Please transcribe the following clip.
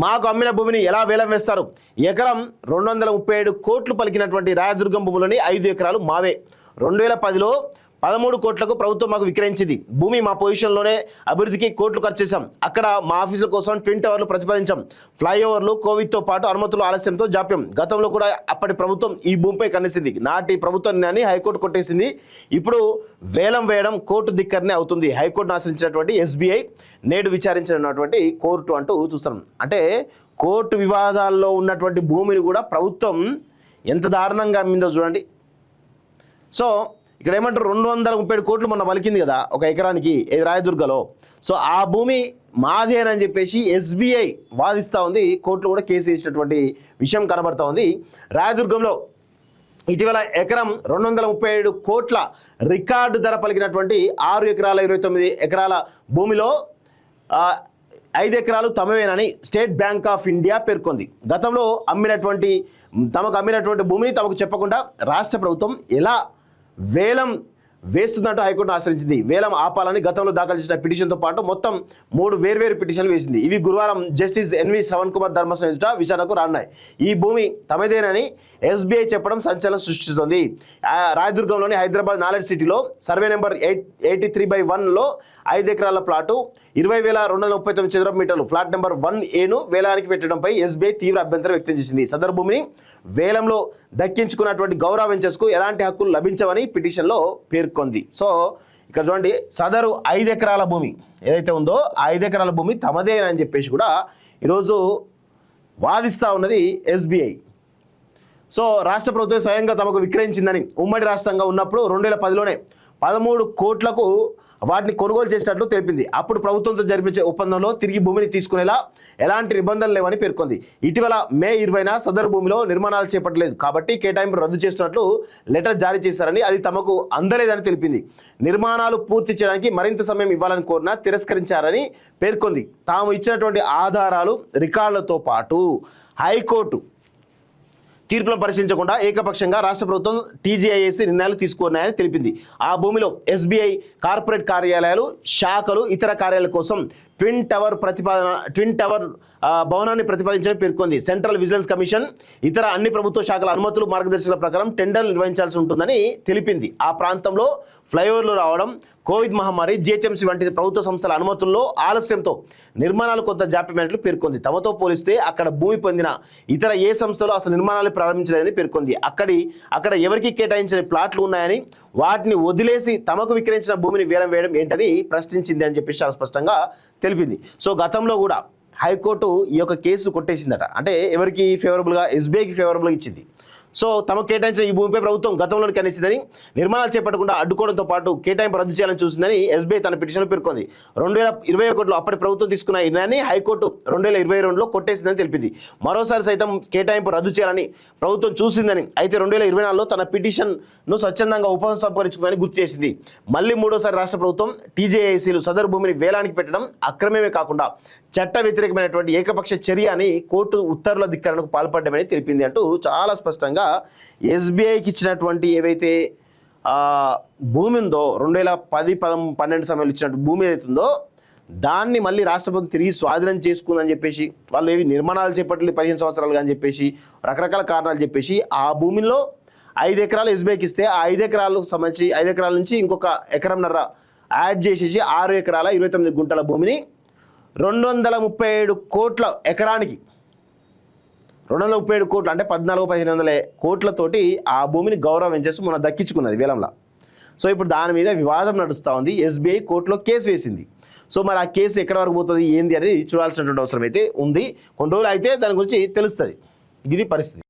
మాకు అమ్మిన భూమిని ఎలా వేలం వేస్తారు? ఎకరం 237 కోట్లు పలికినటువంటి రాయదుర్గం భూములని 5 ఎకరాలు మావే. 2010లో 13 కోట్లకు ప్రభుత్వం మాకు విక్రయించింది. భూమి మా పొజిషన్లోనే అభివృద్ధికి కోట్లు ఖర్చు చేశాం. అక్కడ మా ఆఫీసుల కోసం ట్విన్ టవర్లు ప్రతిపాదించాం. ఫ్లైఓవర్లు కోవిడ్తో పాటు అనుమతులు ఆలస్యంతో జాప్యం. గతంలో కూడా అప్పటి ప్రభుత్వం ఈ భూమిపై కన్నేసింది. నాటి ప్రభుత్వాన్ని హైకోర్టు కొట్టేసింది. ఇప్పుడు వేలం వేయడం కోర్టు ధిక్కరనే అవుతుంది. హైకోర్టును ఆశ్రయించినటువంటి ఎస్బీఐ నేడు విచారించినటువంటి కోర్టు అంటూ చూస్తున్నాం. అంటే కోర్టు వివాదాల్లో ఉన్నటువంటి భూమిని కూడా ప్రభుత్వం ఎంత దారుణంగా అమ్మిందో చూడండి. సో ఇక్కడ ఏమంటారు, 237 కోట్లు మొన్న పలికింది కదా ఒక ఎకరానికి రాయదుర్గలో. సో ఆ భూమి మాదేనని చెప్పేసి ఎస్బీఐ వాదిస్తూ ఉంది. కోర్టులో కూడా కేసు వేసినటువంటి విషయం కనబడతా ఉంది. రాయదుర్గంలో ఇటీవల ఎకరం 237 కోట్ల రికార్డు ధర పలికినటువంటి 6 ఎకరాల 29 ఎకరాల భూమిలో 5 ఎకరాలు తమవేనని స్టేట్ బ్యాంక్ ఆఫ్ ఇండియా పేర్కొంది. గతంలో తమకు అమ్మినటువంటి భూమిని తమకు చెప్పకుండా రాష్ట్ర ప్రభుత్వం ఎలా వేలం వేస్తున్నట్టు హైకోర్టును ఆశ్రయించింది. వేలం ఆపాలని గతంలో దాఖలు చేసిన పిటిషన్తో పాటు మొత్తం 3 వేర్వేరు పిటిషన్లు వేసింది. ఇవి గురువారం జస్టిస్ ఎన్వి శ్రవణ్ కుమార్ ధర్మాసనం ఎదుట విచారణకు రానున్నాయి. ఈ భూమి తమదేనని ఎస్బీఐ చెప్పడం సంచలనం సృష్టిస్తుంది. రాయదుర్గంలోని హైదరాబాద్ నాలెడ్జ్ సిటీలో సర్వే నెంబర్ 83/1లో 5 ఎకరాల ప్లాటు 20,239 చదరపు మీటర్లు ఫ్లాట్ నెంబర్ 1A వేలానికి పెట్టడంపై ఎస్బీఐ తీవ్ర అభ్యంతరం వ్యక్తం చేసింది. సదరు భూమిని వేలంలో దక్కించుకున్నటువంటి గౌరవ వెంచర్స్కు ఎలాంటి హక్కులు లభించవని పిటిషన్లో పేర్కొంది. సో ఇక్కడ చూడండి, సదరు 5 ఎకరాల భూమి ఏదైతే ఉందో ఆ 5 ఎకరాల భూమి తమదేనని చెప్పేసి కూడా ఈరోజు వాదిస్తూ ఉన్నది ఎస్బీఐ. సో రాష్ట్ర ప్రభుత్వం స్వయంగా తమకు విక్రయించిందని, ఉమ్మడి రాష్ట్రంగా ఉన్నప్పుడు 2010లోనే 13 కోట్లకు వాటిని కొనుగోలు చేసినట్లు తెలిపింది. అప్పుడు ప్రభుత్వంతో జరిపించే ఒప్పందంలో తిరిగి భూమిని తీసుకునేలా ఎలాంటి నిబంధనలు లేవని పేర్కొంది. ఇటీవల మే 20న సదరు భూమిలో నిర్మాణాలు చేపట్టలేదు కాబట్టి కేటాయింపు రద్దు చేస్తున్నట్లు లెటర్ జారీ చేశారని, అది తమకు అందలేదని తెలిపింది. నిర్మాణాలు పూర్తి చేయడానికి మరింత సమయం ఇవ్వాలని కోరినా తిరస్కరించారని పేర్కొంది. తాము ఇచ్చినటువంటి ఆధారాలు రికార్డులతో పాటు హైకోర్టు తీర్పులను పరిశీలించకుండా ఏకపక్షంగా రాష్ట్ర ప్రభుత్వం టీజీఐఎస్సీ నిర్ణయాలు తీసుకున్నాయని తెలిపింది. ఆ భూమిలో ఎస్బీఐ కార్పొరేట్ కార్యాలయాలు, శాఖలు, ఇతర కార్యాలయాల కోసం ట్విన్ టవర్ భవనాన్ని ప్రతిపాదించని పేర్కొంది. సెంట్రల్ విజిలెన్స్ కమిషన్ ఇతర అన్ని ప్రభుత్వ శాఖల అనుమతులు, మార్గదర్శకాల ప్రకారం టెండర్లు నిర్వహించాల్సి ఉంటుందని తెలిపింది. ఆ ప్రాంతంలో ఫ్లైఓవర్లు రావడం, కోవిడ్ మహమ్మారి, జిహెచ్ఎంసీ వంటి ప్రభుత్వ సంస్థల అనుమతుల్లో ఆలస్యంతో నిర్మాణాలు కొంత జాప్యమైనట్లు పేర్కొంది. తమతో పోలిస్తే అక్కడ భూమి పొందిన ఇతర ఏ సంస్థలు అసలు నిర్మాణాలు ప్రారంభించలేదని పేర్కొంది. అక్కడ ఎవరికి కేటాయించిన ప్లాట్లు ఉన్నాయని, వాటిని వదిలేసి తమకు విక్రయించిన భూమిని వేలం వేయడం ఏంటని ప్రశ్నించింది అని చెప్పేసి చాలా స్పష్టంగా తెలిపింది. సో గతంలో కూడా హైకోర్టు ఈ యొక్క కేసు కొట్టేసిందట. అంటే ఎవరికి ఫేవరబుల్గా, ఎస్బీఐకి ఫేవరబుల్గా ఇచ్చింది. సో తమకు కేటాయించిన ఈ భూమిపై ప్రభుత్వం గతంలోనే కనిసిందని, నిర్మాణాలు చేపట్టకుండా అడ్డుకోవడంతో పాటు కేటాయింపు రద్దు చేయాలని చూసిందని ఎస్బీఐ తన పిటిషన్లో పేర్కొంది. 2021లో అప్పటి ప్రభుత్వం తీసుకున్న నిర్ణయాన్ని హైకోర్టు 2022లో కొట్టేసిందని తెలిపింది. మరోసారి సైతం కేటాయింపు రద్దు చేయాలని ప్రభుత్వం చూసిందని, అయితే 2024లో తన పిటిషన్ను స్వచ్ఛందంగా ఉపసంహరించుకుందని గుర్తు చేసింది. మళ్ళీ మూడోసారి రాష్ట్ర ప్రభుత్వం టీజేఐసీలు సదరు భూమిని వేలానికి పెట్టడం అక్రమమే కాకుండా చట్ట వ్యతిరేకమైనటువంటి ఏకపక్ష చర్య అని కోర్టు ఉత్తర్వుల ధిక్కరణకు పాల్పడ్డమని తెలిపింది అంటూ చాలా స్పష్టంగా ఎస్బీఐకి ఇచ్చినటువంటి ఏవైతే భూమి ఉందో 2010-12 సమయంలో ఇచ్చినట్టు భూమి ఏదైతుందో దాన్ని మళ్ళీ రాష్ట్ర ప్రభుత్వం తిరిగి స్వాధీనం చేసుకుందని చెప్పేసి, వాళ్ళు ఏవి నిర్మాణాలు చేపట్టలేదు 15 సంవత్సరాలుగా అని చెప్పేసి రకరకాల కారణాలు చెప్పేసి ఆ భూమిలో 5 ఎకరాలు ఎస్బీఐకి ఇస్తే ఆ 5 ఎకరాలకు సంబంధించి 5 ఎకరాల నుంచి ఇంకొక 1.5 ఎకరం యాడ్ చేసేసి 6 ఎకరాల 29 గుంటల భూమిని 237 కోట్ల ఎకరానికి 237 కోట్లు అంటే 14,000-1,500 కోట్లతోటి ఆ భూమిని గౌరవ వెంచర్స్ మొన్న దక్కించుకున్నది వేలంలో. సో ఇప్పుడు దాని మీద వివాదం నడుస్తూ ఉంది. ఎస్బీఐ కోర్టులో కేసు వేసింది. సో మరి ఆ కేసు ఎక్కడి వరకు పోతుంది ఏంది అనేది చూడాల్సినటువంటి అవసరం అయితే ఉంది. కొన్ని రోజులు అయితే దాని గురించి తెలుస్తుంది. ఇది పరిస్థితి.